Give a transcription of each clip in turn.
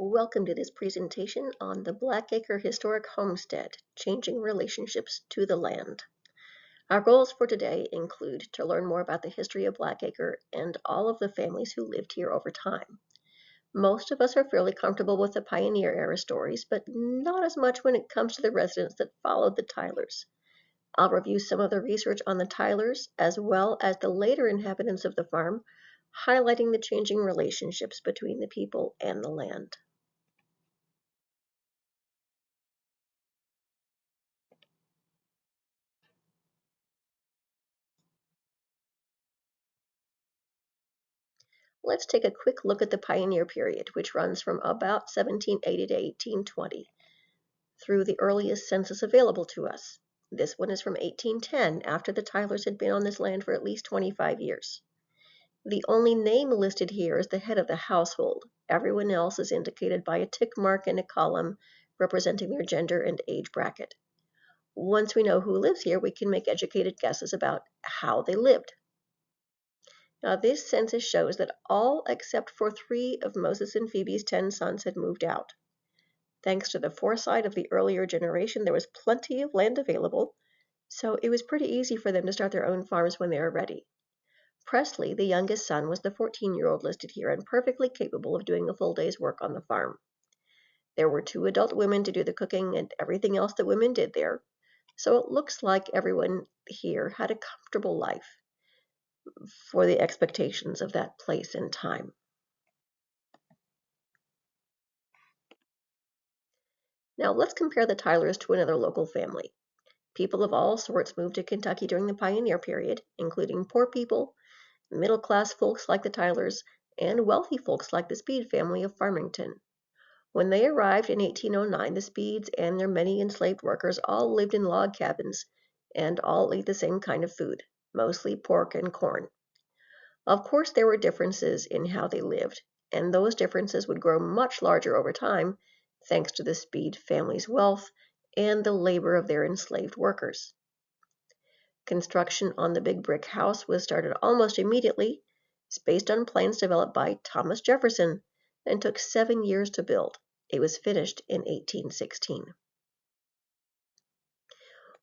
Welcome to this presentation on the Blackacre Historic Homestead, Changing Relationships to the Land. Our goals for today include to learn more about the history of Blackacre and all of the families who lived here over time. Most of us are fairly comfortable with the pioneer era stories, but not as much when it comes to the residents that followed the Tylers. I'll review some of the research on the Tylers as well as the later inhabitants of the farm, highlighting the changing relationships between the people and the land. Let's take a quick look at the pioneer period, which runs from about 1780 to 1820 through the earliest census available to us. This one is from 1810, after the Tylers had been on this land for at least 25 years. The only name listed here is the head of the household. Everyone else is indicated by a tick mark in a column representing their gender and age bracket. Once we know who lives here, we can make educated guesses about how they lived. Now, this census shows that all except for 3 of Moses and Phoebe's 10 sons had moved out. Thanks to the foresight of the earlier generation, there was plenty of land available, so it was pretty easy for them to start their own farms when they were ready. Presley, the youngest son, was the 14-year-old listed here and perfectly capable of doing a full day's work on the farm. There were 2 adult women to do the cooking and everything else that women did there, so it looks like everyone here had a comfortable life for the expectations of that place and time. Now let's compare the Tylers to another local family. People of all sorts moved to Kentucky during the pioneer period, including poor people, middle-class folks like the Tylers, and wealthy folks like the Speed family of Farmington. When they arrived in 1809, the Speeds and their many enslaved workers all lived in log cabins and all ate the same kind of food, mostly pork and corn. Of course, there were differences in how they lived, and those differences would grow much larger over time thanks to the Speed family's wealth and the labor of their enslaved workers. Construction on the big brick house was started almost immediately. It's based on plans developed by Thomas Jefferson and took 7 years to build. It was finished in 1816.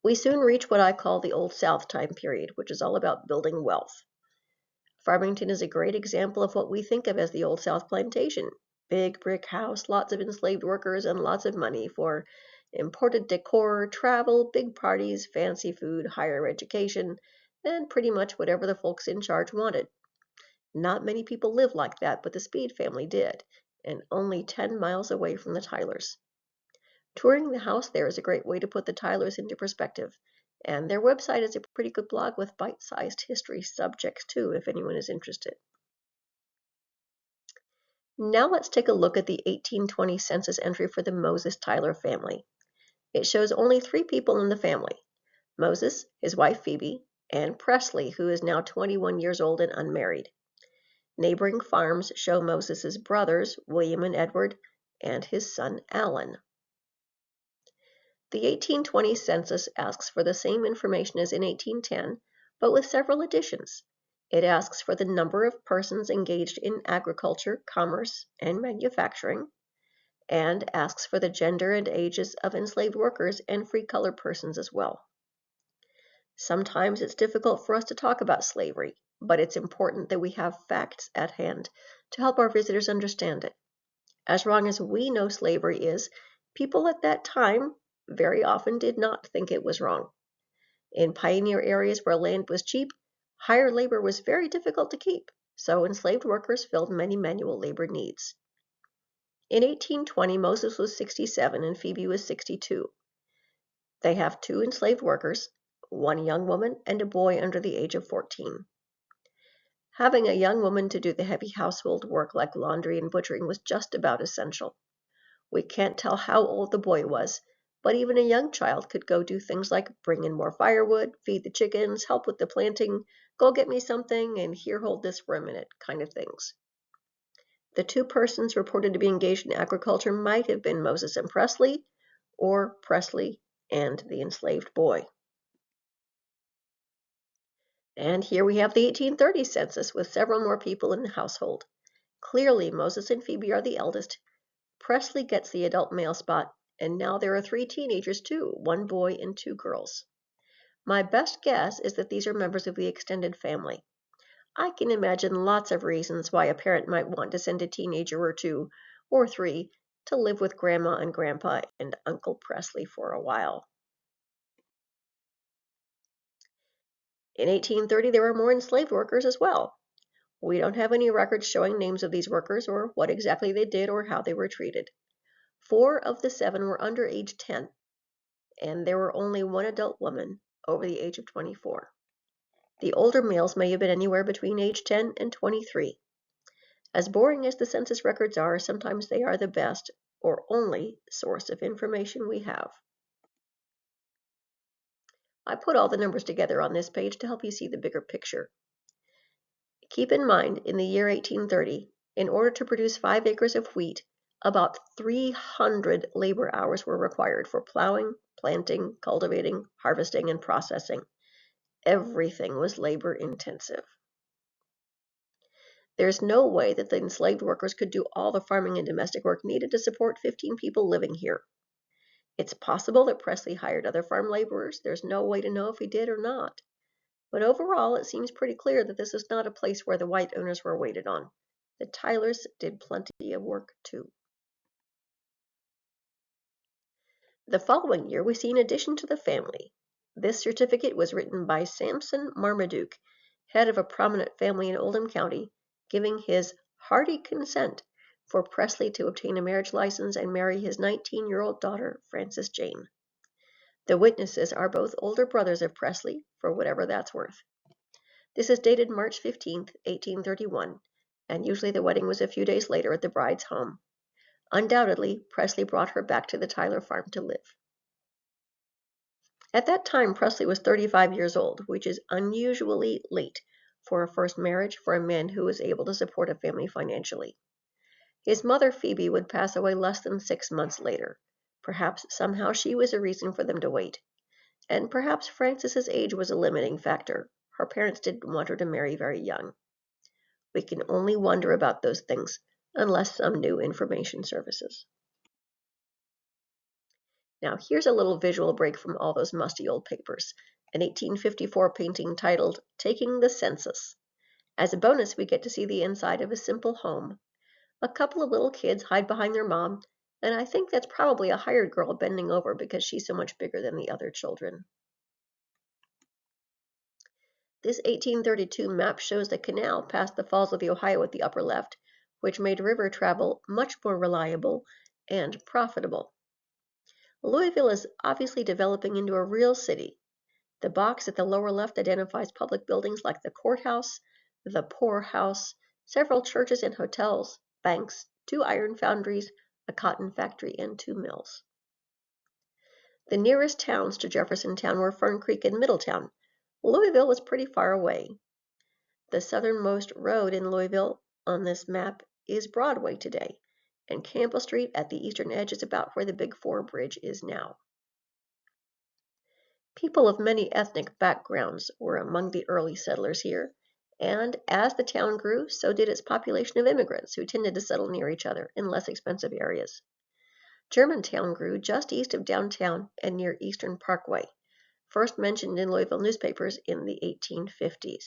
We soon reach what I call the Old South time period, which is all about building wealth. Farmington is a great example of what we think of as the Old South plantation. Big brick house, lots of enslaved workers, and lots of money for imported decor, travel, big parties, fancy food, higher education, and pretty much whatever the folks in charge wanted. Not many people lived like that, but the Speed family did, and only 10 miles away from the Tylers. Touring the house there is a great way to put the Tylers into perspective, and their website is a pretty good blog with bite-sized history subjects too, if anyone is interested. Now let's take a look at the 1820 census entry for the Moses Tyler family. It shows only 3 people in the family: Moses, his wife Phoebe, and Presley, who is now 21 years old and unmarried. Neighboring farms show Moses's brothers, William and Edward, and his son Alan. The 1820 census asks for the same information as in 1810, but with several additions. It asks for the number of persons engaged in agriculture, commerce, and manufacturing, and asks for the gender and ages of enslaved workers and free-colored persons as well. Sometimes it's difficult for us to talk about slavery, but it's important that we have facts at hand to help our visitors understand it. As wrong as we know slavery is, people at that time very often did not think it was wrong. In pioneer areas where land was cheap, hired labor was very difficult to keep, so enslaved workers filled many manual labor needs. In 1820, Moses was 67 and Phoebe was 62. They have 2 enslaved workers, 1 young woman and a boy under the age of 14. Having a young woman to do the heavy household work like laundry and butchering was just about essential. We can't tell how old the boy was, but even a young child could go do things like bring in more firewood, feed the chickens, help with the planting, go get me something, and here, hold this for a minute, kind of things. The 2 persons reported to be engaged in agriculture might have been Moses and Presley, or Presley and the enslaved boy. And here we have the 1830 census with several more people in the household. Clearly, Moses and Phoebe are the eldest. Presley gets the adult male spot, and now there are 3 teenagers too, 1 boy and 2 girls. My best guess is that these are members of the extended family. I can imagine lots of reasons why a parent might want to send a teenager or 2 or 3 to live with Grandma and Grandpa and Uncle Presley for a while. In 1830, there were more enslaved workers as well. We don't have any records showing names of these workers or what exactly they did or how they were treated. 4 of the 7 were under age 10, and there were only 1 adult woman over the age of 24. The older males may have been anywhere between age 10 and 23. As boring as the census records are, sometimes they are the best or only source of information we have. I put all the numbers together on this page to help you see the bigger picture. Keep in mind, in the year 1830, in order to produce 5 acres of wheat, about 300 labor hours were required for plowing, planting, cultivating, harvesting, and processing. Everything was labor intensive. There's no way that the enslaved workers could do all the farming and domestic work needed to support 15 people living here. It's possible that Presley hired other farm laborers. There's no way to know if he did or not. But overall, it seems pretty clear that this is not a place where the white owners were waited on. The Tylers did plenty of work too. The following year, we see an addition to the family. This certificate was written by Sampson Marmaduke, head of a prominent family in Oldham County, giving his hearty consent for Presley to obtain a marriage license and marry his 19-year-old daughter, Frances Jane. The witnesses are both older brothers of Presley, for whatever that's worth. This is dated March 15, 1831, and usually the wedding was a few days later at the bride's home. Undoubtedly, Presley brought her back to the Tyler farm to live. At that time, Presley was 35 years old, which is unusually late for a first marriage for a man who was able to support a family financially. His mother, Phoebe, would pass away less than 6 months later. Perhaps somehow she was a reason for them to wait. And perhaps Frances's age was a limiting factor. Her parents didn't want her to marry very young. We can only wonder about those things unless some new information surfaces. Now here's a little visual break from all those musty old papers. An 1854 painting titled Taking the Census. As a bonus, we get to see the inside of a simple home. A couple of little kids hide behind their mom, and I think that's probably a hired girl bending over because she's so much bigger than the other children. This 1832 map shows the canal past the Falls of the Ohio at the upper left, which made river travel much more reliable and profitable. Louisville is obviously developing into a real city. The box at the lower left identifies public buildings like the courthouse, the poorhouse, several churches and hotels, banks, 2 iron foundries, a cotton factory, and 2 mills. The nearest towns to Jeffersontown were Fern Creek and Middletown. Louisville was pretty far away. The southernmost road in Louisville on this map is Broadway today, and Campbell Street at the eastern edge is about where the Big Four Bridge is now. People of many ethnic backgrounds were among the early settlers here, and as the town grew, so did its population of immigrants who tended to settle near each other in less expensive areas. Germantown grew just east of downtown and near Eastern Parkway, first mentioned in Louisville newspapers in the 1850s.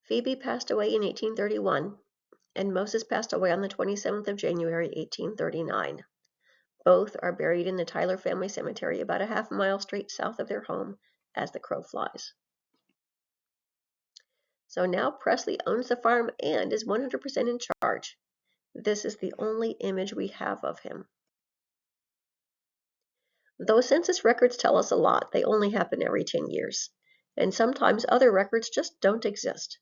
Phoebe passed away in 1831, and Moses passed away on the 27th of January, 1839. Both are buried in the Tyler family cemetery about a half-mile straight south of their home as the crow flies. So now Presley owns the farm and is 100% in charge. This is the only image we have of him. Though census records tell us a lot, they only happen every 10 years, and sometimes other records just don't exist.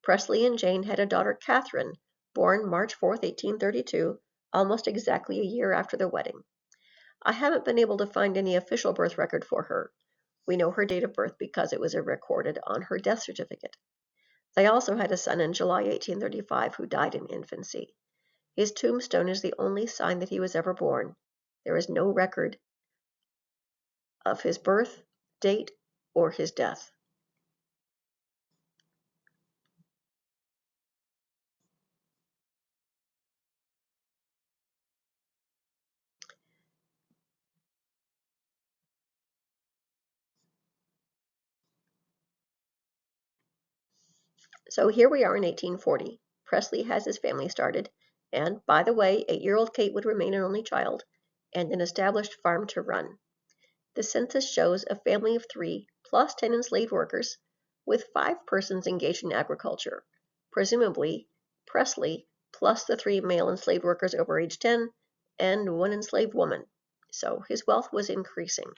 Presley and Jane had a daughter, Catherine, born March 4, 1832, almost exactly a year after the wedding. I haven't been able to find any official birth record for her. We know her date of birth because it was recorded on her death certificate. They also had a son in July 1835 who died in infancy. His tombstone is the only sign that he was ever born. There is no record of his birth, date, or his death. So here we are in 1840. Presley has his family started, and by the way, 8-year-old Kate would remain an only child, and an established farm to run. The census shows a family of 3 plus 10 enslaved workers, with 5 persons engaged in agriculture, presumably Presley plus the 3 male enslaved workers over age 10 and 1 enslaved woman. So his wealth was increasing.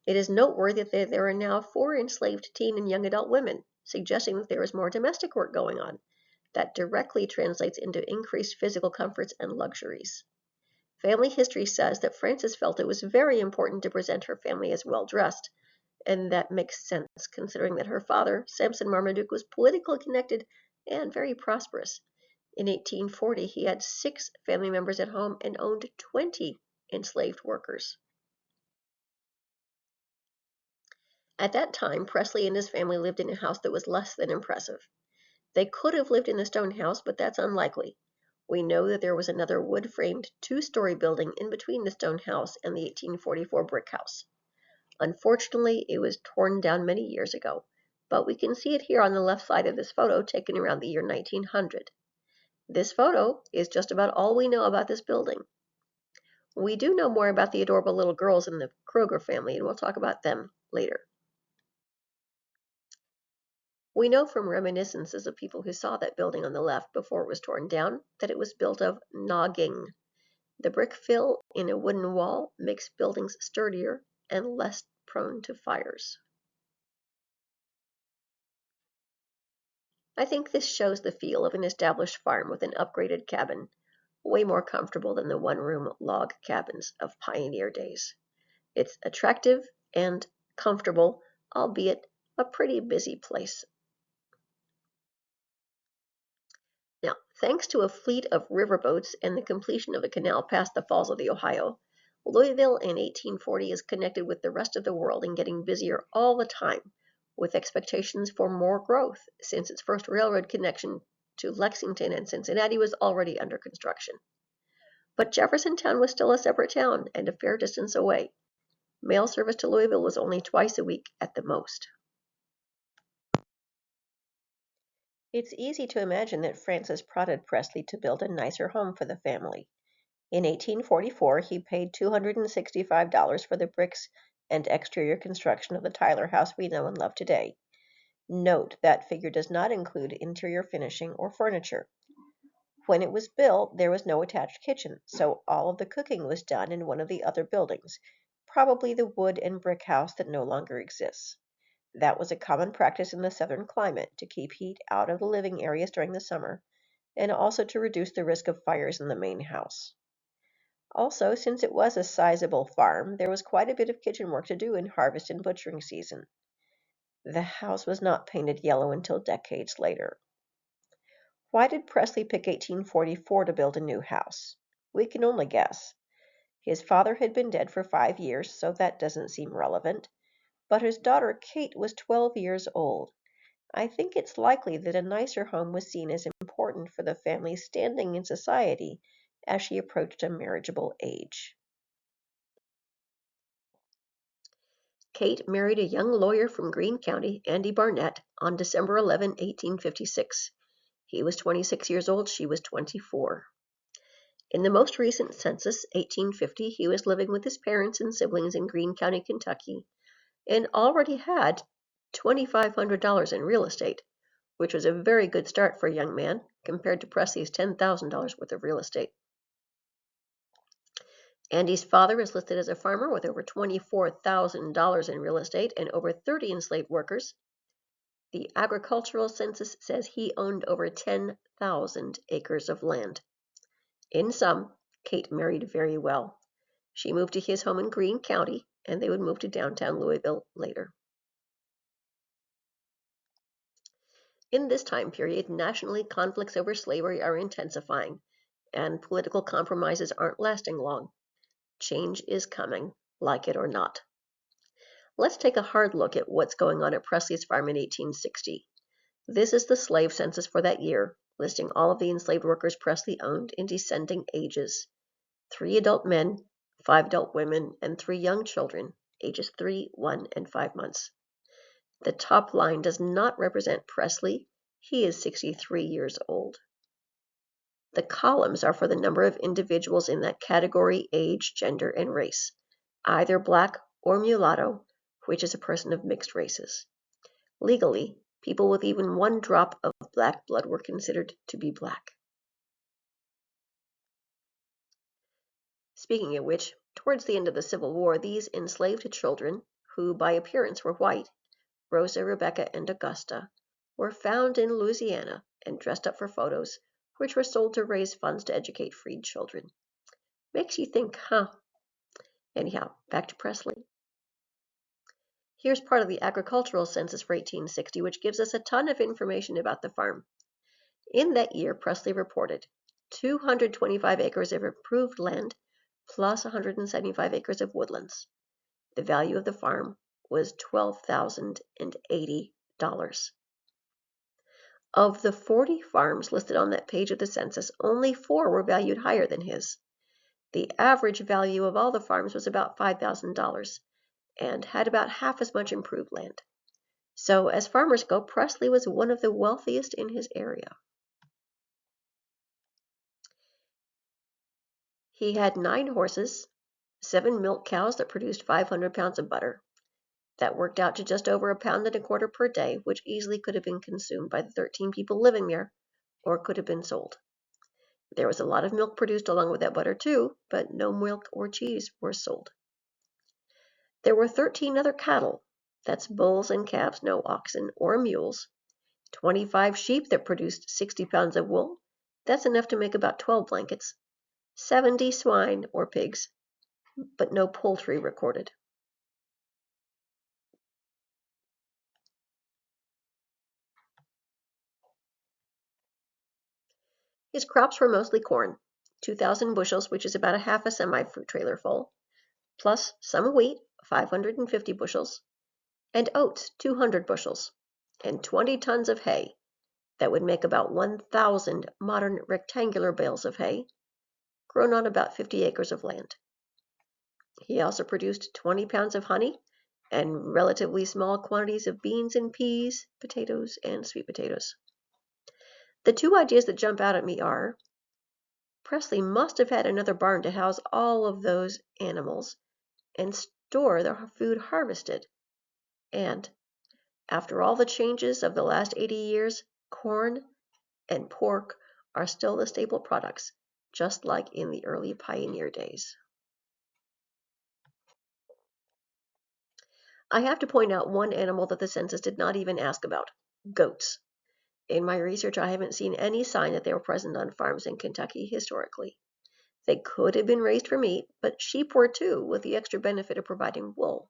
It is noteworthy that there are now 4 enslaved teen and young adult women, suggesting that there is more domestic work going on that directly translates into increased physical comforts and luxuries. Family history says that Frances felt it was very important to present her family as well-dressed, and that makes sense considering that her father, Samson Marmaduke, was politically connected and very prosperous. In 1840, he had 6 family members at home and owned 20 enslaved workers. At that time, Presley and his family lived in a house that was less than impressive. They could have lived in a stone house, but that's unlikely. We know that there was another wood-framed 2-story building in between the stone house and the 1844 brick house. Unfortunately, it was torn down many years ago, but we can see it here on the left side of this photo taken around the year 1900. This photo is just about all we know about this building. We do know more about the adorable little girls in the Kroger family, and we'll talk about them later. We know from reminiscences of people who saw that building on the left before it was torn down that it was built of nogging. The brick fill in a wooden wall makes buildings sturdier and less prone to fires. I think this shows the feel of an established farm with an upgraded cabin, way more comfortable than the one-room log cabins of pioneer days. It's attractive and comfortable, albeit a pretty busy place. Now, thanks to a fleet of riverboats and the completion of a canal past the Falls of the Ohio, Louisville in 1840 is connected with the rest of the world and getting busier all the time, with expectations for more growth since its first railroad connection to Lexington and Cincinnati was already under construction. But Jeffersontown was still a separate town and a fair distance away. Mail service to Louisville was only twice a week at the most. It's easy to imagine that Francis prodded Presley to build a nicer home for the family. In 1844, he paid $265 for the bricks and exterior construction of the Tyler house we know and love today. Note that figure does not include interior finishing or furniture. When it was built, there was no attached kitchen, so all of the cooking was done in one of the other buildings, probably the wood and brick house that no longer exists. That was a common practice in the southern climate to keep heat out of the living areas during the summer, and also to reduce the risk of fires in the main house. Also, since it was a sizable farm, there was quite a bit of kitchen work to do in harvest and butchering season. The house was not painted yellow until decades later. Why did Presley pick 1844 to build a new house? We can only guess. His father had been dead for 5 years, so that doesn't seem relevant. But his daughter Kate was 12 years old. I think it's likely that a nicer home was seen as important for the family's standing in society as she approached a marriageable age. Kate married a young lawyer from Greene County, Andy Barnett, on December 11, 1856. He was 26 years old, she was 24. In the most recent census, 1850, he was living with his parents and siblings in Greene County, Kentucky, and already had $2,500 in real estate, which was a very good start for a young man compared to Presley's $10,000 worth of real estate. Andy's father is listed as a farmer with over $24,000 in real estate and over 30 enslaved workers. The agricultural census says he owned over 10,000 acres of land. In sum, Kate married very well. She moved to his home in Greene County, and they would move to downtown Louisville later. In this time period, nationally, conflicts over slavery are intensifying, and political compromises aren't lasting long. Change is coming, like it or not. Let's take a hard look at what's going on at Presley's farm in 1860. This is the slave census for that year, listing all of the enslaved workers Presley owned in descending ages. 3 adult men, 5 adult women, and 3 young children, ages 3, 1, and 5 months. The top line does not represent Presley, He is 63 years old. The columns are for the number of individuals in that category, age, gender, and race, either black or mulatto, which is a person of mixed races. Legally, people with even one drop of black blood were considered to be black. Speaking of which, towards the end of the Civil War, these enslaved children, who by appearance were white, Rosa, Rebecca, and Augusta, were found in Louisiana and dressed up for photos, which were sold to raise funds to educate freed children. Makes you think, huh? Anyhow, back to Presley. Here's part of the agricultural census for 1860, which gives us a ton of information about the farm. In that year, Presley reported 225 acres of improved land plus 175 acres of woodlands. The value of the farm was $12,080. Of the 40 farms listed on that page of the census, only 4 were valued higher than his. The average value of all the farms was about $5,000 and had about half as much improved land. So as farmers go, Presley was one of the wealthiest in his area. He had 9 horses, 7 milk cows that produced 500 pounds of butter. That worked out to just over 1.25 pounds per day, which easily could have been consumed by the 13 people living there, or could have been sold. There was a lot of milk produced along with that butter too, but no milk or cheese were sold. There were 13 other cattle, that's bulls and calves, no oxen or mules, 25 sheep that produced 60 pounds of wool, that's enough to make about 12 blankets, 70 swine or pigs, but no poultry recorded. His crops were mostly corn, 2,000 bushels, which is about a half a semi-fruit trailer full, plus some wheat, 550 bushels, and oats, 200 bushels, and 20 tons of hay. That would make about 1,000 modern rectangular bales of hay, grown on about 50 acres of land. He also produced 20 pounds of honey and relatively small quantities of beans and peas, potatoes, and sweet potatoes. The 2 ideas that jump out at me are, Presley must have had another barn to house all of those animals and store the food harvested. And after all the changes of the last 80 years, corn and pork are still the staple products, just like in the early pioneer days. I have to point out one animal that the census did not even ask about: goats. In my research, I haven't seen any sign that they were present on farms in Kentucky historically. They could have been raised for meat, but sheep were too, with the extra benefit of providing wool.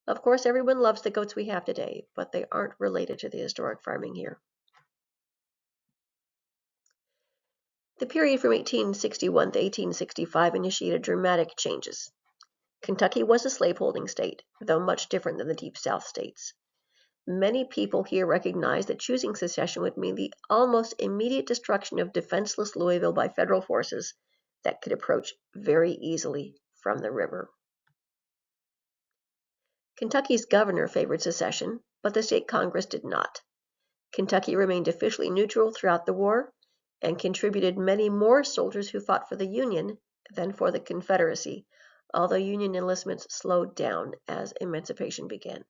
Of course, everyone loves the goats we have today, but they aren't related to the historic farming here. The period from 1861 to 1865 initiated dramatic changes. Kentucky was a slaveholding state, though much different than the Deep South states. Many people here recognized that choosing secession would mean the almost immediate destruction of defenseless Louisville by federal forces that could approach very easily from the river. Kentucky's governor favored secession, but the state Congress did not. Kentucky remained officially neutral throughout the war and contributed many more soldiers who fought for the Union than for the Confederacy, although Union enlistments slowed down as emancipation began.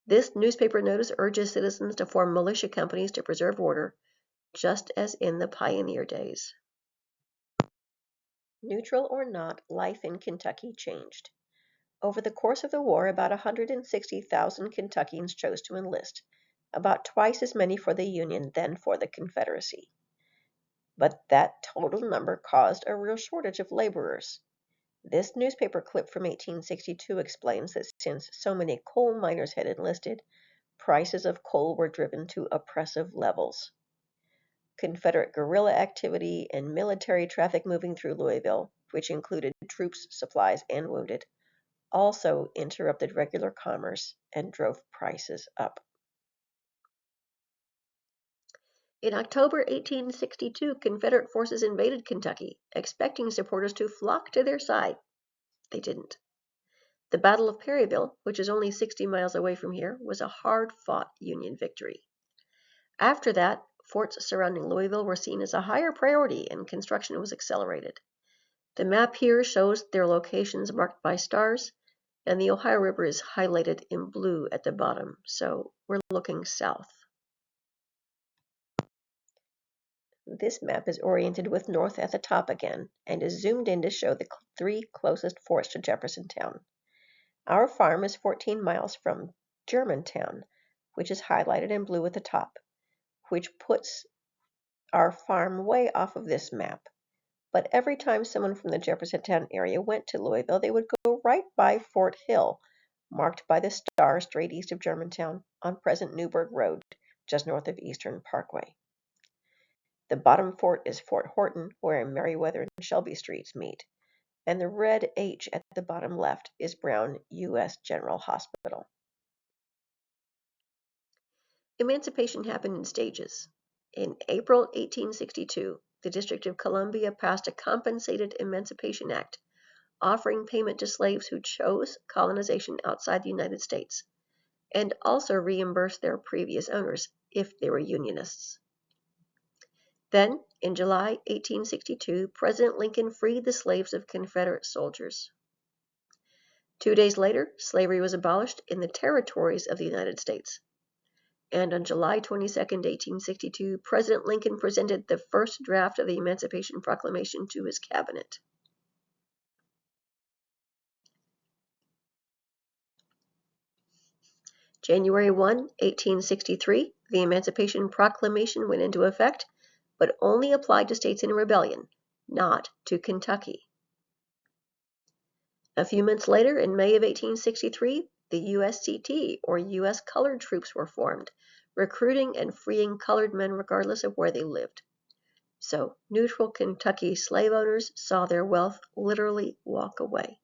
This newspaper notice urges citizens to form militia companies to preserve order, just as in the pioneer days. Neutral or not, life in Kentucky changed. Over the course of the war, about 160,000 Kentuckians chose to enlist, about twice as many for the Union than for the Confederacy. But that total number caused a real shortage of laborers. This newspaper clip from 1862 explains that since so many coal miners had enlisted, prices of coal were driven to oppressive levels. Confederate guerrilla activity and military traffic moving through Louisville, which included troops, supplies, and wounded, also interrupted regular commerce and drove prices up. In October 1862, Confederate forces invaded Kentucky, expecting supporters to flock to their side. They didn't. The Battle of Perryville, which is only 60 miles away from here, was a hard-fought Union victory. After that, forts surrounding Louisville were seen as a higher priority and construction was accelerated. The map here shows their locations marked by stars, and the Ohio River is highlighted in blue at the bottom, so we're looking south. This map is oriented with north at the top again and is zoomed in to show the three closest forts to Jeffersontown. Our farm is 14 miles from Germantown, which is highlighted in blue at the top, which puts our farm way off of this map. But every time someone from the Jeffersontown area went to Louisville, they would go right by Fort Hill, marked by the star straight east of Germantown on present Newburgh Road, just north of Eastern Parkway. The bottom fort is Fort Horton, where Meriwether and Shelby Streets meet, and the red H at the bottom left is Brown U.S. General Hospital. Emancipation happened in stages. In April 1862, the District of Columbia passed a Compensated Emancipation Act, offering payment to slaves who chose colonization outside the United States, and also reimbursed their previous owners if they were Unionists. Then, in July 1862, President Lincoln freed the slaves of Confederate soldiers. 2 days later, slavery was abolished in the territories of the United States. And on July 22, 1862, President Lincoln presented the first draft of the Emancipation Proclamation to his cabinet. January 1, 1863, the Emancipation Proclamation went into effect, but only applied to states in rebellion, not to Kentucky. A few months later, in May of 1863, the USCT, or U.S. Colored Troops, were formed, recruiting and freeing colored men regardless of where they lived. So, neutral Kentucky slave owners saw their wealth literally walk away.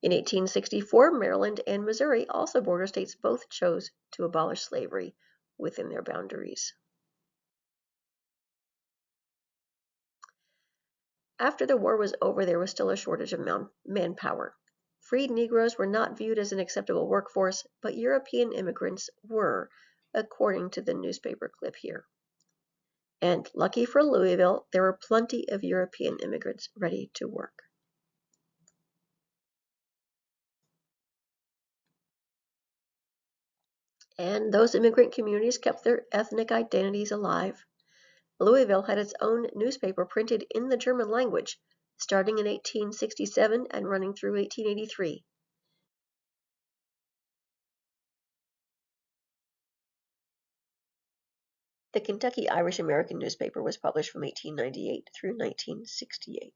In 1864, Maryland and Missouri, also border states, both chose to abolish slavery within their boundaries. After the war was over, there was still a shortage of manpower. Freed Negroes were not viewed as an acceptable workforce, but European immigrants were, according to the newspaper clip here. And lucky for Louisville, there were plenty of European immigrants ready to work. And those immigrant communities kept their ethnic identities alive. Louisville had its own newspaper printed in the German language, starting in 1867 and running through 1883. The Kentucky Irish American newspaper was published from 1898 through 1968.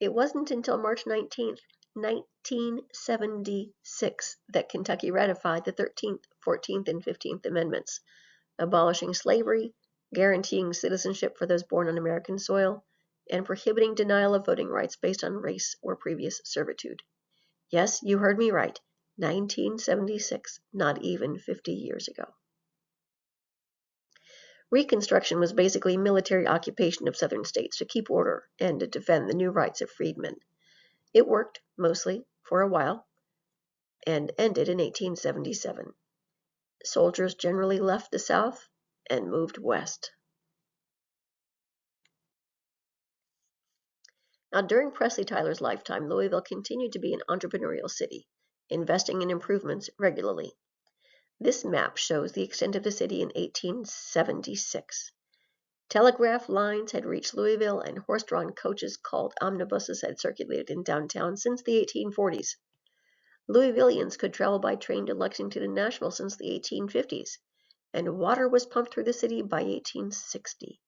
It wasn't until March 19, 1976, that Kentucky ratified the 13th, 14th, and 15th Amendments, abolishing slavery, guaranteeing citizenship for those born on American soil, and prohibiting denial of voting rights based on race or previous servitude. Yes, you heard me right, 1976, not even 50 years ago. Reconstruction was basically military occupation of southern states to keep order and to defend the new rights of freedmen. It worked, mostly, for a while, and ended in 1877. Soldiers generally left the South and moved west. Now, during Presley Tyler's lifetime, Louisville continued to be an entrepreneurial city, investing in improvements regularly. This map shows the extent of the city in 1876. Telegraph lines had reached Louisville, and horse-drawn coaches called omnibuses had circulated in downtown since the 1840s. Louisvillians could travel by train to Lexington and Nashville since the 1850s, and water was pumped through the city by 1860.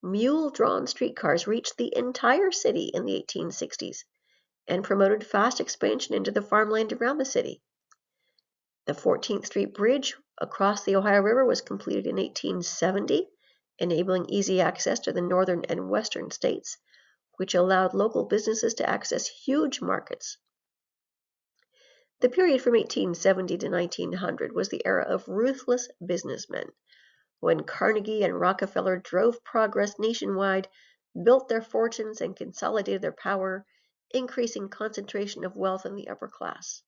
Mule-drawn streetcars reached the entire city in the 1860s and promoted fast expansion into the farmland around the city. The 14th Street Bridge across the Ohio River was completed in 1870, enabling easy access to the northern and western states, which allowed local businesses to access huge markets. The period from 1870 to 1900 was the era of ruthless businessmen, when Carnegie and Rockefeller drove progress nationwide, built their fortunes, and consolidated their power, increasing concentration of wealth in the upper class.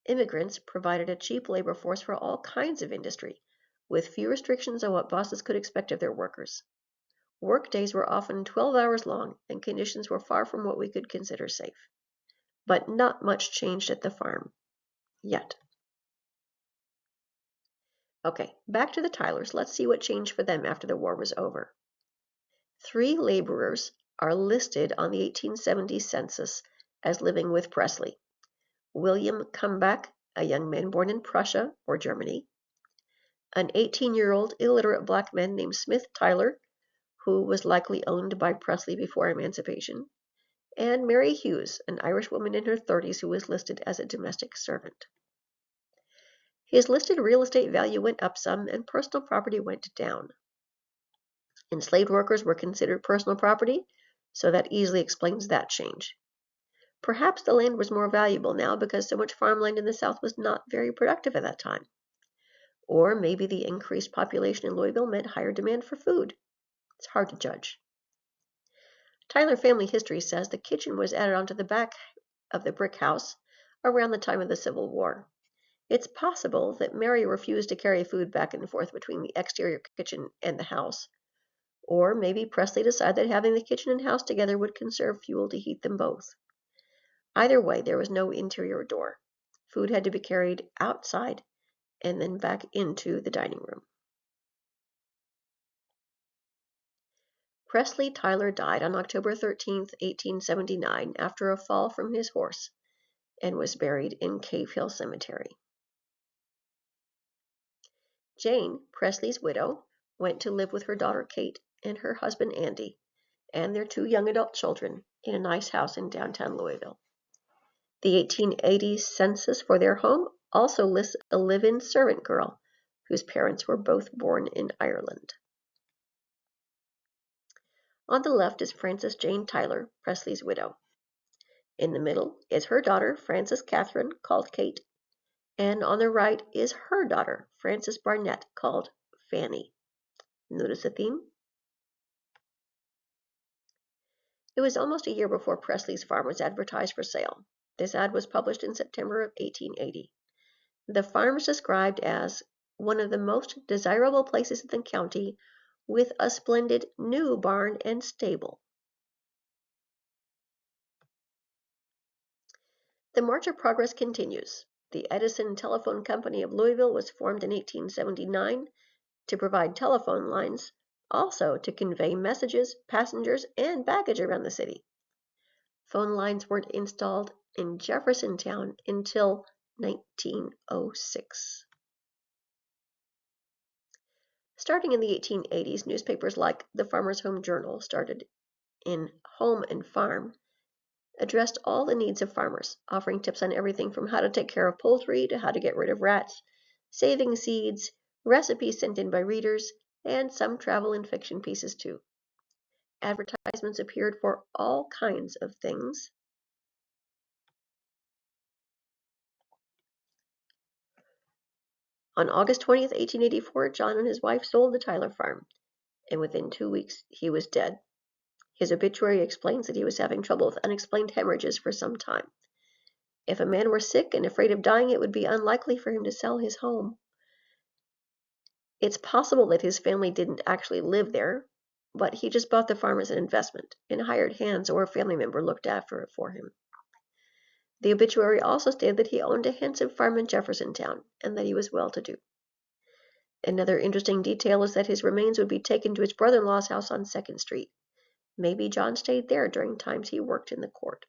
Immigrants provided a cheap labor force for all kinds of industry, with few restrictions on what bosses could expect of their workers. Work days were often 12 hours long, and conditions were far from what we could consider safe. But not much changed at the farm. Yet. Okay, back to the Tylers. Let's see what changed for them after the war was over. 3 laborers are listed on the 1870 census as living with Presley. William Cumbach, a young man born in Prussia or Germany, an 18-year-old illiterate black man named Smith Tyler, who was likely owned by Presley before emancipation, and Mary Hughes, an Irish woman in her 30s who was listed as a domestic servant. His listed real estate value went up some and personal property went down. Enslaved workers were considered personal property, so that easily explains that change. Perhaps the land was more valuable now because so much farmland in the South was not very productive at that time. Or maybe the increased population in Louisville meant higher demand for food. It's hard to judge. Tyler family history says the kitchen was added onto the back of the brick house around the time of the Civil War. It's possible that Mary refused to carry food back and forth between the exterior kitchen and the house. Or maybe Presley decided that having the kitchen and house together would conserve fuel to heat them both. Either way, there was no interior door. Food had to be carried outside and then back into the dining room. Presley Tyler died on October 13, 1879, after a fall from his horse, and was buried in Cave Hill Cemetery. Jane, Presley's widow, went to live with her daughter Kate and her husband Andy, and their 2 young adult children in a nice house in downtown Louisville. The 1880 census for their home also lists a live-in servant girl whose parents were both born in Ireland. On the left is Frances Jane Tyler, Presley's widow. In the middle is her daughter, Frances Catherine, called Kate, and on the right is her daughter, Frances Barnett, called Fanny. Notice the theme? It was almost a year before Presley's farm was advertised for sale. This ad was published in September of 1880. The farm is described as one of the most desirable places in the county, with a splendid new barn and stable. The march of progress continues. The Edison Telephone Company of Louisville was formed in 1879 to provide telephone lines, also to convey messages, passengers, and baggage around the city. Phone lines weren't installed in Jeffersontown until 1906. Starting in the 1880s, newspapers like the Farmer's Home Journal, started in Home and Farm, addressed all the needs of farmers, offering tips on everything from how to take care of poultry to how to get rid of rats, saving seeds, recipes sent in by readers, and some travel and fiction pieces too. Advertisements appeared for all kinds of things. On August 20th, 1884, John and his wife sold the Tyler farm, and within 2 weeks he was dead. His obituary explains that he was having trouble with unexplained hemorrhages for some time. If a man were sick and afraid of dying, it would be unlikely for him to sell his home. It's possible that his family didn't actually live there, but he just bought the farm as an investment, and hired hands or a family member looked after it for him. The obituary also stated that he owned a handsome farm in Jeffersontown, and that he was well-to-do. Another interesting detail is that his remains would be taken to his brother-in-law's house on 2nd Street. Maybe John stayed there during times he worked in the court.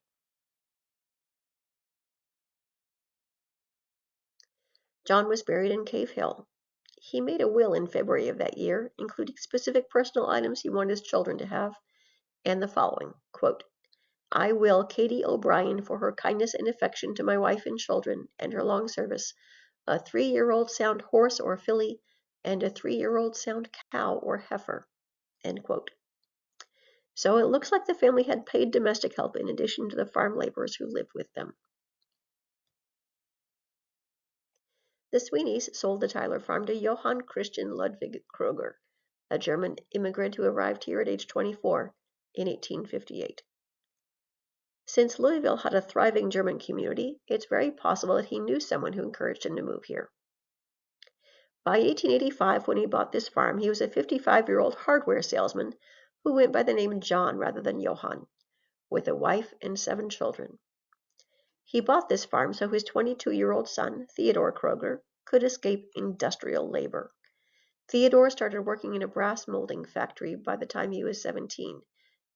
John was buried in Cave Hill. He made a will in February of that year, including specific personal items he wanted his children to have, and the following, quote, "I will Katie O'Brien for her kindness and affection to my wife and children, and her long service, a 3-year-old sound horse or filly, and a 3-year-old sound cow or heifer," end quote. So it looks like the family had paid domestic help in addition to the farm laborers who lived with them. The Sweeneys sold the Tyler farm to Johann Christian Ludwig Kroger, a German immigrant who arrived here at age 24 in 1858. Since Louisville had a thriving German community, it's very possible that he knew someone who encouraged him to move here. By 1885, when he bought this farm, he was a 55-year-old hardware salesman who went by the name John rather than Johann, with a wife and 7 children. He bought this farm so his 22-year-old son, Theodore Kroger, could escape industrial labor. Theodore started working in a brass molding factory by the time he was 17,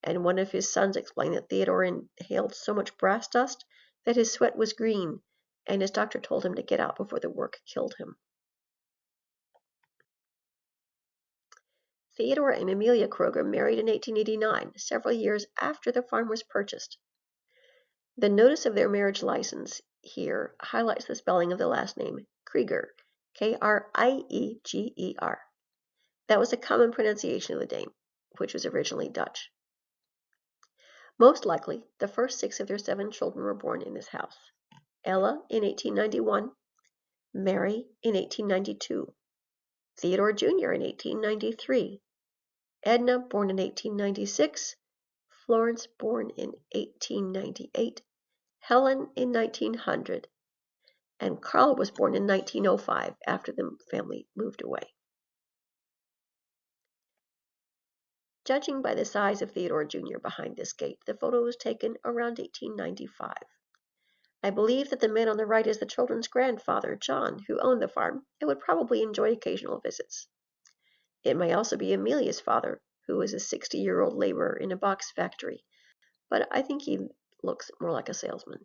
and one of his sons explained that Theodore inhaled so much brass dust that his sweat was green, and his doctor told him to get out before the work killed him. Theodore and Amelia Kroger married in 1889, several years after the farm was purchased. The notice of their marriage license here highlights the spelling of the last name, Krieger, Krieger. That was a common pronunciation of the name, which was originally Dutch. Most likely, the first 6 of their 7 children were born in this house. Ella in 1891, Mary in 1892, Theodore Jr. in 1893, Edna born in 1896, Florence born in 1898, Helen in 1900, and Carl was born in 1905 after the family moved away. Judging by the size of Theodore Jr. behind this gate, the photo was taken around 1895. I believe that the man on the right is the children's grandfather, John, who owned the farm and would probably enjoy occasional visits. It may also be Amelia's father, who was a 60-year-old laborer in a box factory, but I think he looks more like a salesman.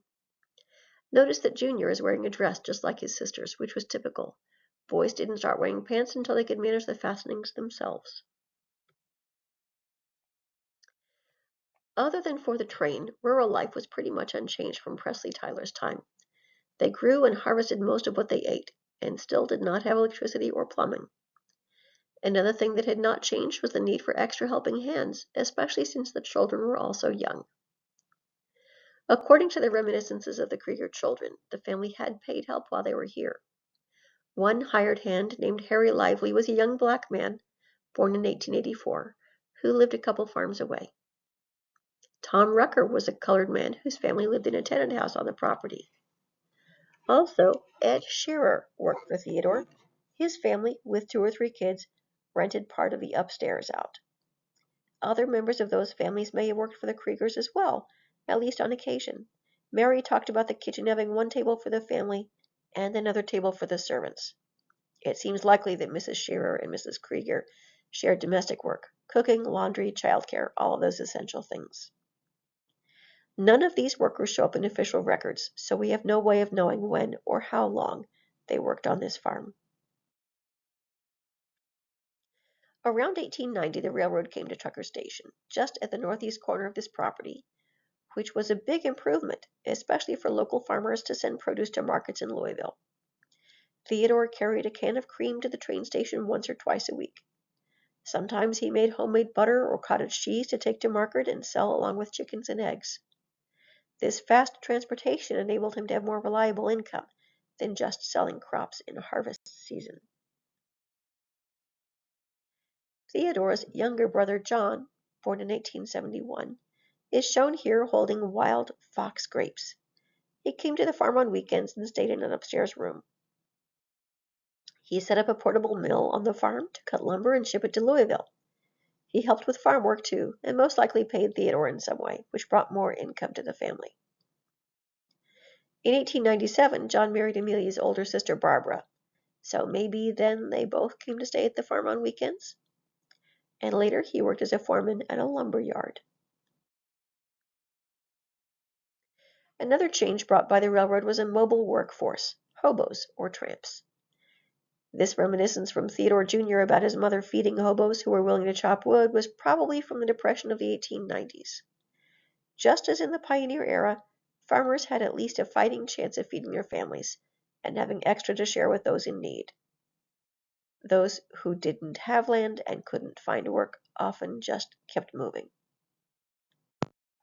Notice that Junior is wearing a dress just like his sister's, which was typical. Boys didn't start wearing pants until they could manage the fastenings themselves. Other than for the train, rural life was pretty much unchanged from Presley Tyler's time. They grew and harvested most of what they ate, and still did not have electricity or plumbing. Another thing that had not changed was the need for extra helping hands, especially since the children were also young. According to the reminiscences of the Krieger children, the family had paid help while they were here. One hired hand named Harry Lively was a young black man, born in 1884, who lived a couple farms away. Tom Rucker was a colored man whose family lived in a tenant house on the property. Also, Ed Shearer worked for Theodore. His family, with 2 or 3 kids, rented part of the upstairs out. Other members of those families may have worked for the Kriegers as well, at least on occasion. Mary talked about the kitchen having 1 table for the family and another table for the servants. It seems likely that Mrs. Shearer and Mrs. Krieger shared domestic work, cooking, laundry, childcare, all of those essential things. None of these workers show up in official records, so we have no way of knowing when or how long they worked on this farm. Around 1890, the railroad came to Tucker Station, just at the northeast corner of this property, which was a big improvement, especially for local farmers to send produce to markets in Louisville. Theodore carried a can of cream to the train station once or twice a week. Sometimes he made homemade butter or cottage cheese to take to market and sell along with chickens and eggs. This fast transportation enabled him to have more reliable income than just selling crops in harvest season. Theodore's younger brother John, born in 1871, is shown here holding wild fox grapes. He came to the farm on weekends and stayed in an upstairs room. He set up a portable mill on the farm to cut lumber and ship it to Louisville. He helped with farm work too, and most likely paid Theodore in some way, which brought more income to the family. In 1897, John married Amelia's older sister Barbara, so maybe then they both came to stay at the farm on weekends. And later he worked as a foreman at a lumber yard. Another change brought by the railroad was a mobile workforce, hobos or tramps. This reminiscence from Theodore Jr. about his mother feeding hobos who were willing to chop wood was probably from the Depression of the 1890s. Just as in the pioneer era, farmers had at least a fighting chance of feeding their families and having extra to share with those in need. Those who didn't have land and couldn't find work often just kept moving.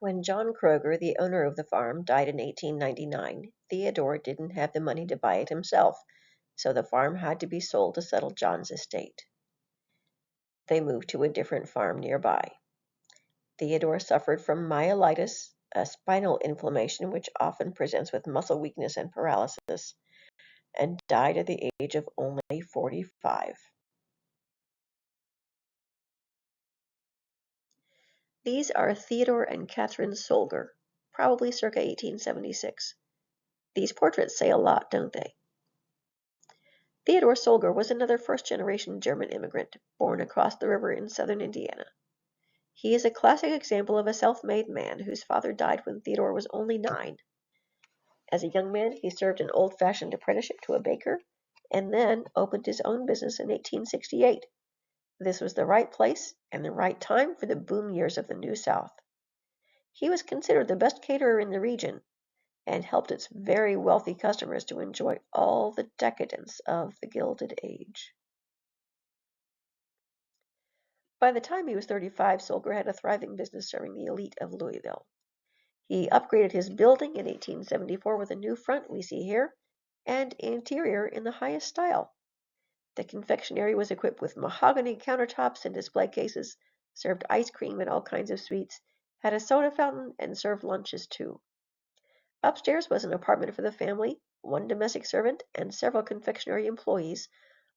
When John Kroger, the owner of the farm, died in 1899, Theodore didn't have the money to buy it himself, so the farm had to be sold to settle John's estate. They moved to a different farm nearby. Theodore suffered from myelitis, a spinal inflammation which often presents with muscle weakness and paralysis, and died at the age of only 45. These are Theodore and Catherine Solger, probably circa 1876. These portraits say a lot, don't they? Theodore Solger was another first-generation German immigrant born across the river in southern Indiana. He is a classic example of a self-made man whose father died when Theodore was only 9. As a young man, he served an old-fashioned apprenticeship to a baker and then opened his own business in 1868. This was the right place and the right time for the boom years of the New South. He was considered the best caterer in the region and helped its very wealthy customers to enjoy all the decadence of the Gilded Age. By the time he was 35, Solger had a thriving business serving the elite of Louisville. He upgraded his building in 1874 with a new front we see here, and interior in the highest style. The confectionery was equipped with mahogany countertops and display cases, served ice cream and all kinds of sweets, had a soda fountain, and served lunches too. Upstairs was an apartment for the family, one domestic servant, and several confectionery employees,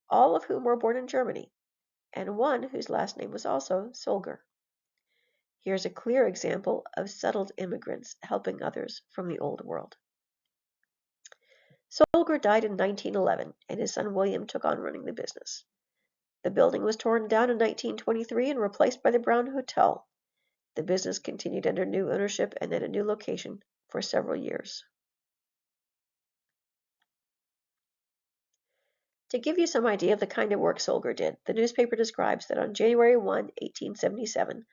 all of whom were born in Germany, and one whose last name was also Solger. Here's a clear example of settled immigrants helping others from the Old World. Solger died in 1911, and his son William took on running the business. The building was torn down in 1923 and replaced by the Brown Hotel. The business continued under new ownership and at a new location for several years. To give you some idea of the kind of work Solger did, the newspaper describes that on January 1, 1877,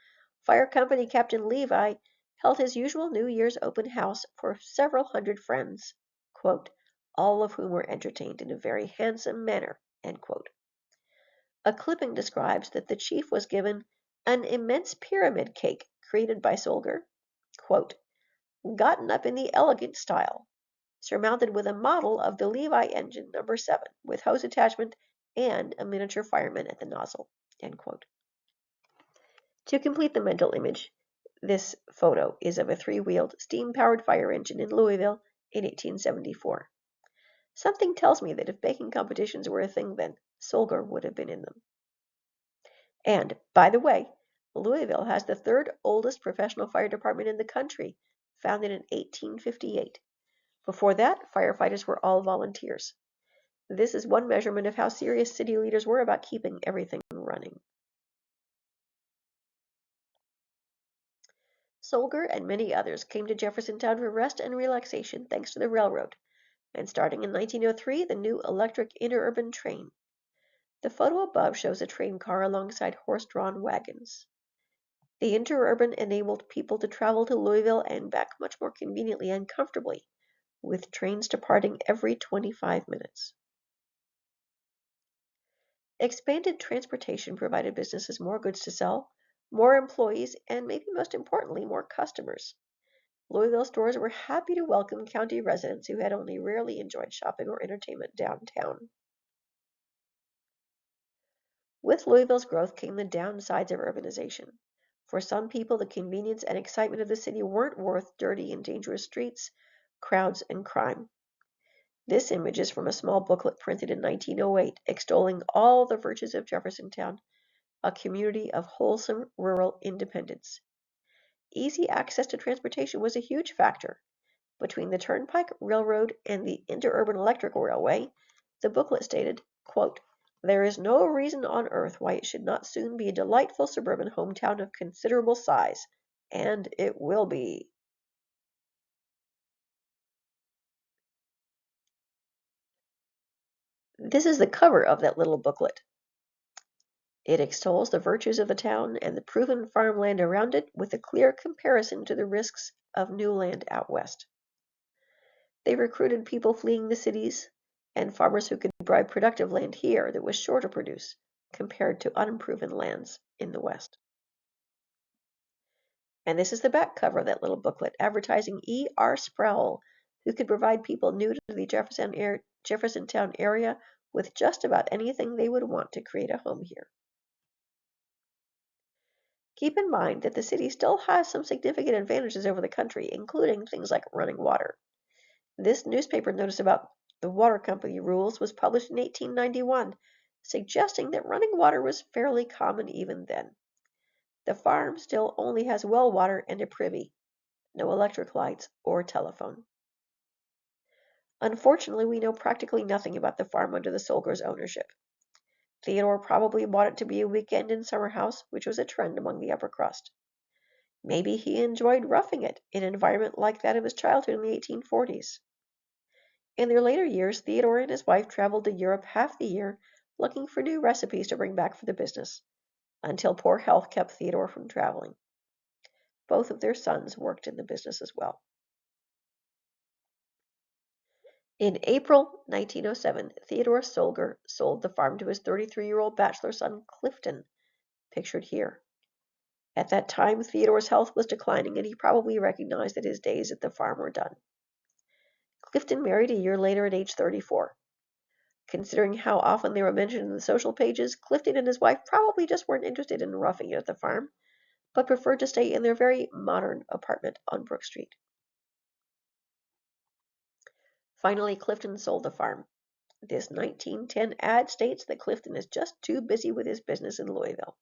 Fire Company Captain Levi held his usual New Year's open house for several hundred friends, quote, all of whom were entertained in a very handsome manner, end quote. A clipping describes that the chief was given an immense pyramid cake created by Solger, quote, gotten up in the elegant style, surmounted with a model of the Levi engine No. 7 with hose attachment and a miniature fireman at the nozzle, end quote. To complete the mental image, this photo is of a 3-wheeled steam-powered fire engine in Louisville in 1874. Something tells me that if baking competitions were a thing then, Solger would have been in them. And, by the way, Louisville has the 3rd oldest professional fire department in the country, founded in 1858. Before that, firefighters were all volunteers. This is one measurement of how serious city leaders were about keeping everything running. Solger and many others came to Jeffersontown for rest and relaxation thanks to the railroad, and starting in 1903, the new electric interurban train. The photo above shows a train car alongside horse-drawn wagons. The interurban enabled people to travel to Louisville and back much more conveniently and comfortably, with trains departing every 25 minutes. Expanded transportation provided businesses more goods to sell, more employees, and maybe most importantly, more customers. Louisville stores were happy to welcome county residents who had only rarely enjoyed shopping or entertainment downtown. With Louisville's growth came the downsides of urbanization. For some people, the convenience and excitement of the city weren't worth dirty and dangerous streets, crowds, and crime. This image is from a small booklet printed in 1908, extolling all the virtues of Jeffersontown, a community of wholesome rural independence. Easy access to transportation was a huge factor. Between the Turnpike Railroad and the Interurban Electric Railway, the booklet stated, quote, there is no reason on earth why it should not soon be a delightful suburban hometown of considerable size, and it will be. This is the cover of that little booklet. It extols the virtues of the town and the proven farmland around it with a clear comparison to the risks of new land out west. They recruited people fleeing the cities and farmers who could buy productive land here that was sure to produce, compared to unproven lands in the West. And this is the back cover of that little booklet, advertising E. R. Sproul, who could provide people new to the Jeffersontown area with just about anything they would want to create a home here. Keep in mind that the city still has some significant advantages over the country, including things like running water. This newspaper notice about the water company rules was published in 1891, suggesting that running water was fairly common even then. The farm still only has well water and a privy, no electric lights or telephone. Unfortunately, we know practically nothing about the farm under the Solgers' ownership. Theodore probably bought it to be a weekend and summer house, which was a trend among the upper crust. Maybe he enjoyed roughing it in an environment like that of his childhood in the 1840s. In their later years, Theodore and his wife traveled to Europe half the year looking for new recipes to bring back for the business, until poor health kept Theodore from traveling. Both of their sons worked in the business as well. In April 1907, Theodore Solger sold the farm to his 33-year-old bachelor son, Clifton, pictured here. At that time, Theodore's health was declining, and he probably recognized that his days at the farm were done. Clifton married a year later at age 34. Considering how often they were mentioned in the social pages, Clifton and his wife probably just weren't interested in roughing it at the farm, but preferred to stay in their very modern apartment on Brook Street. Finally, Clifton sold the farm. This 1910 ad states that Clifton is just too busy with his business in Louisville.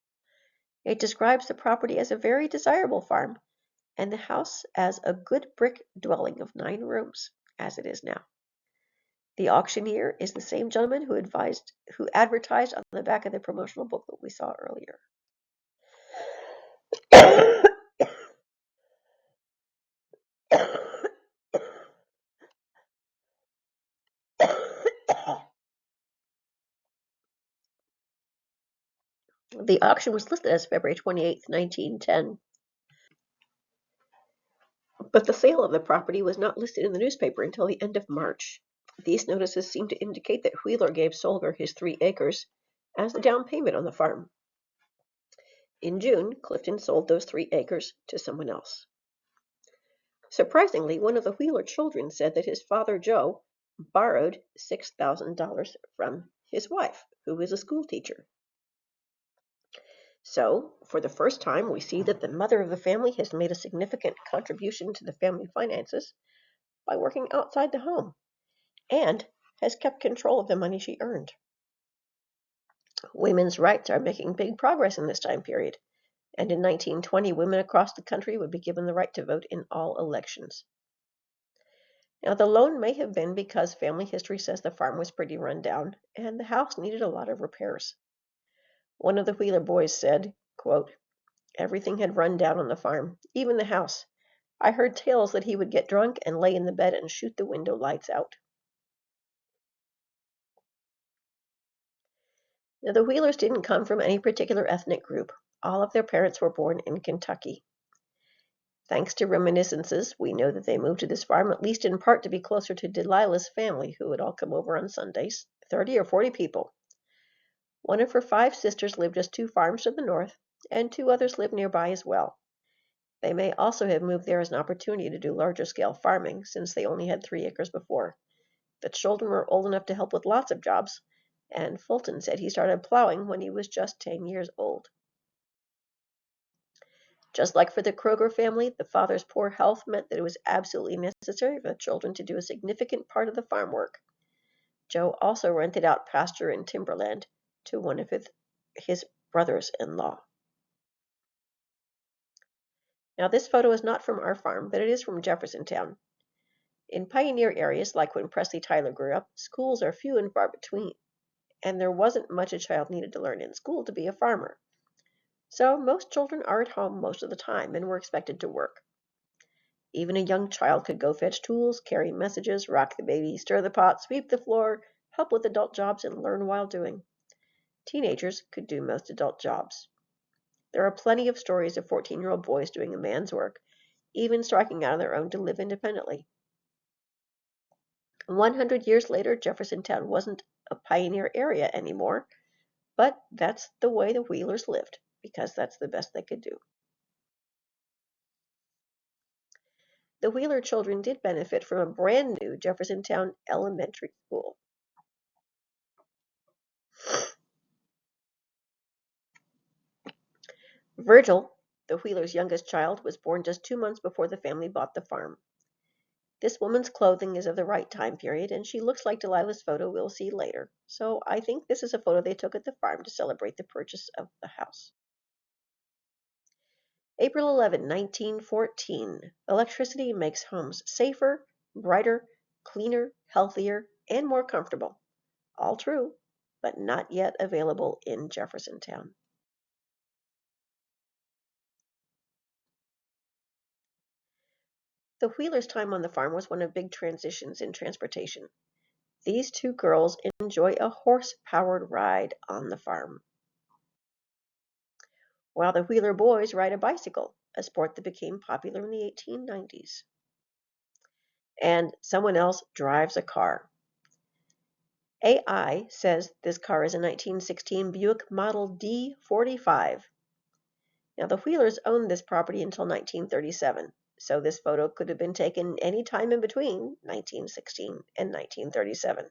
It describes the property as a very desirable farm and the house as a good brick dwelling of 9 rooms, as it is now. The auctioneer is the same gentleman who advertised on the back of the promotional booklet we saw earlier. The auction was listed as February 28, 1910. But the sale of the property was not listed in the newspaper until the end of March. These notices seem to indicate that Wheeler gave Solger his 3 acres as the down payment on the farm. In June, Clifton sold those 3 acres to someone else. Surprisingly, one of the Wheeler children said that his father, Joe, borrowed $6,000 from his wife, who is a school teacher. So, for the first time, we see that the mother of the family has made a significant contribution to the family finances by working outside the home and has kept control of the money she earned. Women's rights are making big progress in this time period, and in 1920, women across the country would be given the right to vote in all elections. Now, the loan may have been because family history says the farm was pretty run down and the house needed a lot of repairs. One of the Wheeler boys said, quote, "Everything had run down on the farm, even the house. I heard tales that he would get drunk and lay in the bed and shoot the window lights out." Now, the Wheelers didn't come from any particular ethnic group. All of their parents were born in Kentucky. Thanks to reminiscences, we know that they moved to this farm at least in part to be closer to Delilah's family, who would all come over on Sundays, 30 or 40 people. One of her 5 sisters lived just 2 farms to the north, and 2 others lived nearby as well. They may also have moved there as an opportunity to do larger-scale farming, since they only had 3 acres before. The children were old enough to help with lots of jobs, and Fulton said he started plowing when he was just 10 years old. Just like for the Kroger family, the father's poor health meant that it was absolutely necessary for the children to do a significant part of the farm work. Joe also rented out pasture and timberland to one of his brothers-in-law. Now, this photo is not from our farm, but it is from Jeffersontown. In pioneer areas, like when Presley Tyler grew up, schools are few and far between, and there wasn't much a child needed to learn in school to be a farmer. So most children are at home most of the time and were expected to work. Even a young child could go fetch tools, carry messages, rock the baby, stir the pot, sweep the floor, help with adult jobs, and learn while doing. Teenagers could do most adult jobs. There are plenty of stories of 14-year-old boys doing a man's work, even striking out on their own to live independently. 100 years later, Jeffersontown wasn't a pioneer area anymore, but that's the way the Wheelers lived, because that's the best they could do. The Wheeler children did benefit from a brand new Jeffersontown elementary school. Virgil The Wheelers' youngest child was born just 2 months before the family bought the farm. This woman's clothing is of the right time period, and she looks like Delilah's photo we'll see later. So I think this is a photo they took at the farm to celebrate the purchase of the house. April 11, 1914. Electricity makes homes safer, brighter, cleaner, healthier, and more comfortable. All true, but not yet available in Jeffersontown. The Wheelers' time on the farm was one of big transitions in transportation. These two girls enjoy a horse-powered ride on the farm, while the Wheeler boys ride a bicycle, a sport that became popular in the 1890s. And someone else drives a car. AI says this car is a 1916 Buick Model D45. Now, the Wheelers owned this property until 1937, so this photo could have been taken any time in between 1916 and 1937.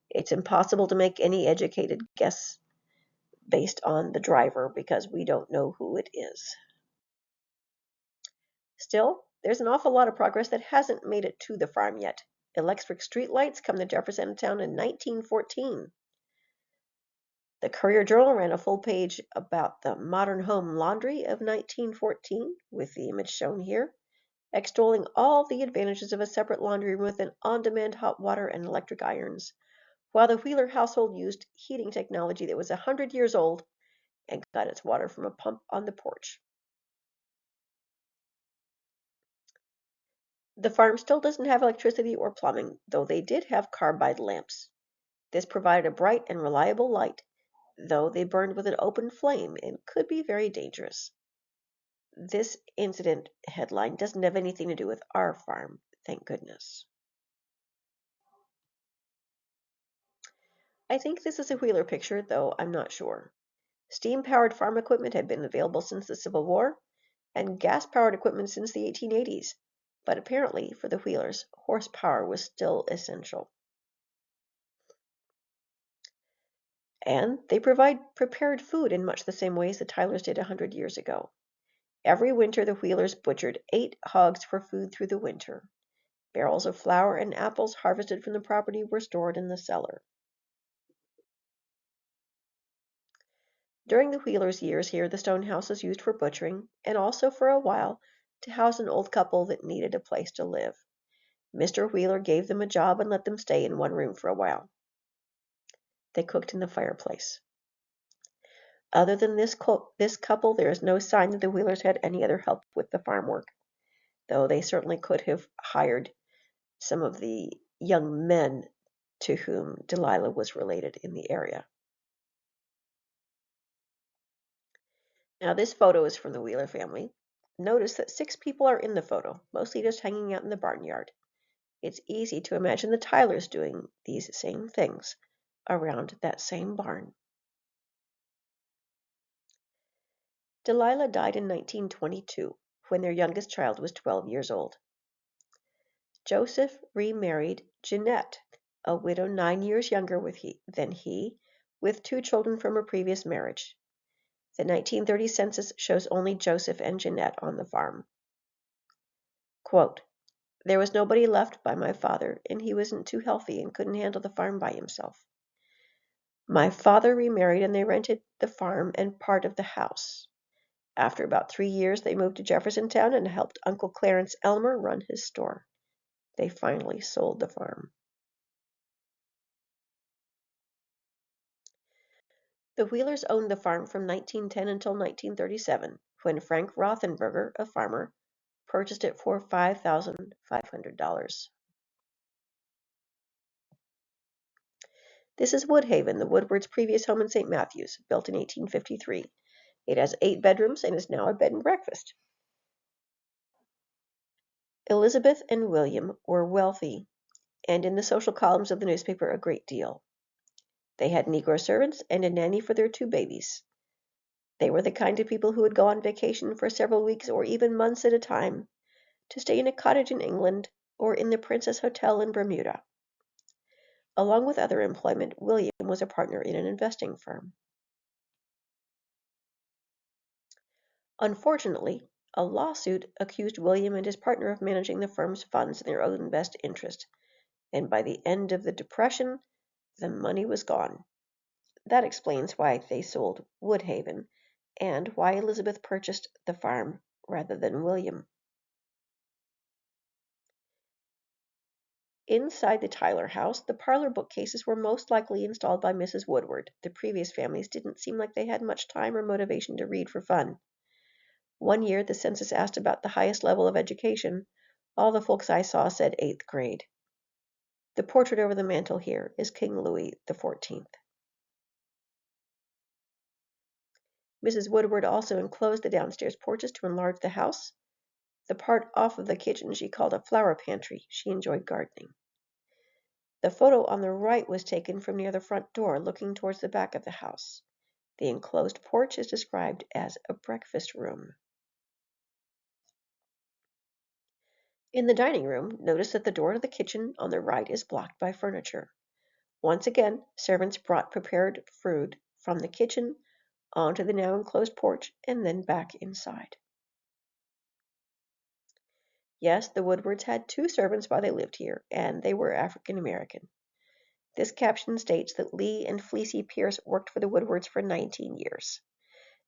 It's impossible to make any educated guess based on the driver because we don't know who it is. Still, there's an awful lot of progress that hasn't made it to the farm yet. Electric streetlights come to Jeffersontown in 1914. The Courier-Journal ran a full page about the modern home laundry of 1914, with the image shown here, extolling all the advantages of a separate laundry room with an on-demand hot water and electric irons, while the Wheeler household used heating technology that was 100 years old and got its water from a pump on the porch. The farm still doesn't have electricity or plumbing, though they did have carbide lamps. This provided a bright and reliable light, though they burned with an open flame and could be very dangerous. This incident headline doesn't have anything to do with our farm, thank goodness. I think this is a Wheeler picture, though I'm not sure. Steam-powered farm equipment had been available since the Civil War, and gas-powered equipment since the 1880s, but apparently for the Wheelers, horsepower was still essential. And they provide prepared food in much the same ways the Tylers did 100 years ago. Every winter, the Wheelers butchered 8 hogs for food through the winter. Barrels of flour and apples harvested from the property were stored in the cellar. During the Wheelers' years here, the stone house was used for butchering, and also for a while to house an old couple that needed a place to live. Mr. Wheeler gave them a job and let them stay in one room for a while. They cooked in the fireplace. Other than this couple, there is no sign that the Wheelers had any other help with the farm work, though they certainly could have hired some of the young men to whom Delilah was related in the area. Now, this photo is from the Wheeler family. Notice that 6 people are in the photo, mostly just hanging out in the barnyard. It's easy to imagine the Tylers doing these same things around that same barn. Delilah died in 1922, when their youngest child was 12 years old. Joseph remarried Jeanette, a widow 9 years younger than he, with 2 children from a previous marriage. The 1930 census shows only Joseph and Jeanette on the farm. Quote, "There was nobody left by my father, and he wasn't too healthy and couldn't handle the farm by himself. My father remarried and they rented the farm and part of the house. After about 3 years, they moved to Jeffersontown and helped Uncle Clarence Elmer run his store. They finally sold the farm." The Wheelers owned the farm from 1910 until 1937, when Frank Rothenberger, a farmer, purchased it for $5,500. This is Woodhaven, the Woodwards' previous home in St. Matthews, built in 1853. It has 8 bedrooms and is now a bed and breakfast. Elizabeth and William were wealthy, and in the social columns of the newspaper a great deal. They had Negro servants and a nanny for their 2 babies. They were the kind of people who would go on vacation for several weeks or even months at a time to stay in a cottage in England or in the Princess Hotel in Bermuda. Along with other employment, William was a partner in an investing firm. Unfortunately, a lawsuit accused William and his partner of managing the firm's funds in their own best interest, and by the end of the Depression, the money was gone. That explains why they sold Woodhaven and why Elizabeth purchased the farm rather than William. Inside the Tyler house, the parlor bookcases were most likely installed by Mrs. Woodward. The previous families didn't seem like they had much time or motivation to read for fun. One year, the census asked about the highest level of education. All the folks I saw said 8th grade. The portrait over the mantel here is King Louis XIV. Mrs. Woodward also enclosed the downstairs porches to enlarge the house. The part off of the kitchen she called a flower pantry. She enjoyed gardening. The photo on the right was taken from near the front door, looking towards the back of the house. The enclosed porch is described as a breakfast room. In the dining room, notice that the door to the kitchen on the right is blocked by furniture. Once again, servants brought prepared food from the kitchen onto the now enclosed porch and then back inside. Yes, the Woodwards had 2 servants while they lived here, and they were African American. This caption states that Lee and Fleecy Pierce worked for the Woodwards for 19 years.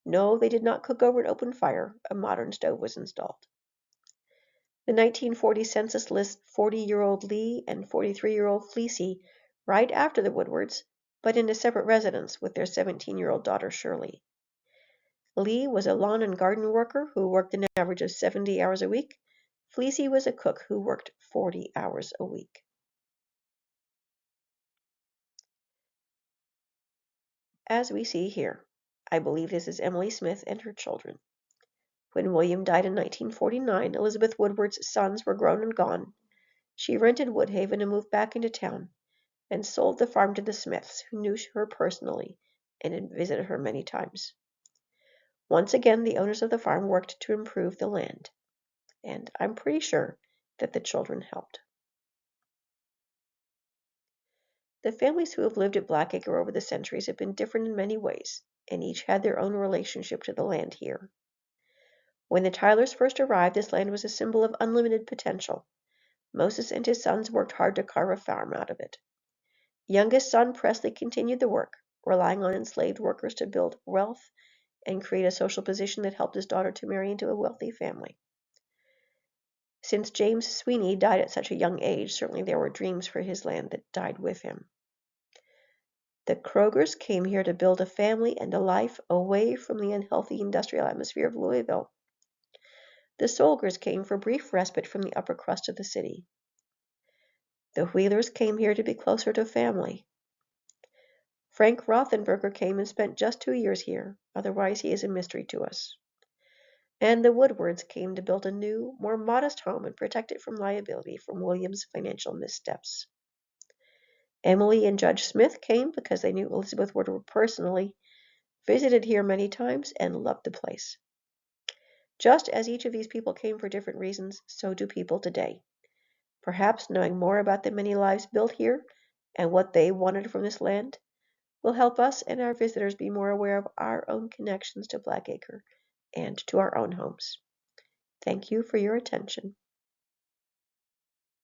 No, they did not cook over an open fire. A modern stove was installed. The 1940 census lists 40-year-old Lee and 43-year-old Fleecy right after the Woodwards, but in a separate residence with their 17-year-old daughter Shirley. Lee was a lawn and garden worker who worked an average of 70 hours a week. Fleecy was a cook who worked 40 hours a week. As we see here, I believe this is Emily Smith and her children. When William died in 1949, Elizabeth Woodward's sons were grown and gone. She rented Woodhaven and moved back into town, and sold the farm to the Smiths, who knew her personally and had visited her many times. Once again, the owners of the farm worked to improve the land, and I'm pretty sure that the children helped. The families who have lived at Blackacre over the centuries have been different in many ways, and each had their own relationship to the land here. When the Tylers first arrived, this land was a symbol of unlimited potential. Moses and his sons worked hard to carve a farm out of it. Youngest son Presley continued the work, relying on enslaved workers to build wealth and create a social position that helped his daughter to marry into a wealthy family. Since James Sweeney died at such a young age, certainly there were dreams for his land that died with him. The Krogers came here to build a family and a life away from the unhealthy industrial atmosphere of Louisville. The Solgers came for brief respite from the upper crust of the city. The Wheelers came here to be closer to family. Frank Rothenberger came and spent just 2 years here, otherwise he is a mystery to us. And the Woodwards came to build a new, more modest home and protect it from liability from William's financial missteps. Emily and Judge Smith came because they knew Elizabeth Woodward personally, visited here many times, and loved the place. Just as each of these people came for different reasons, so do people today. Perhaps knowing more about the many lives built here and what they wanted from this land will help us and our visitors be more aware of our own connections to Blackacre and to our own homes. Thank you for your attention.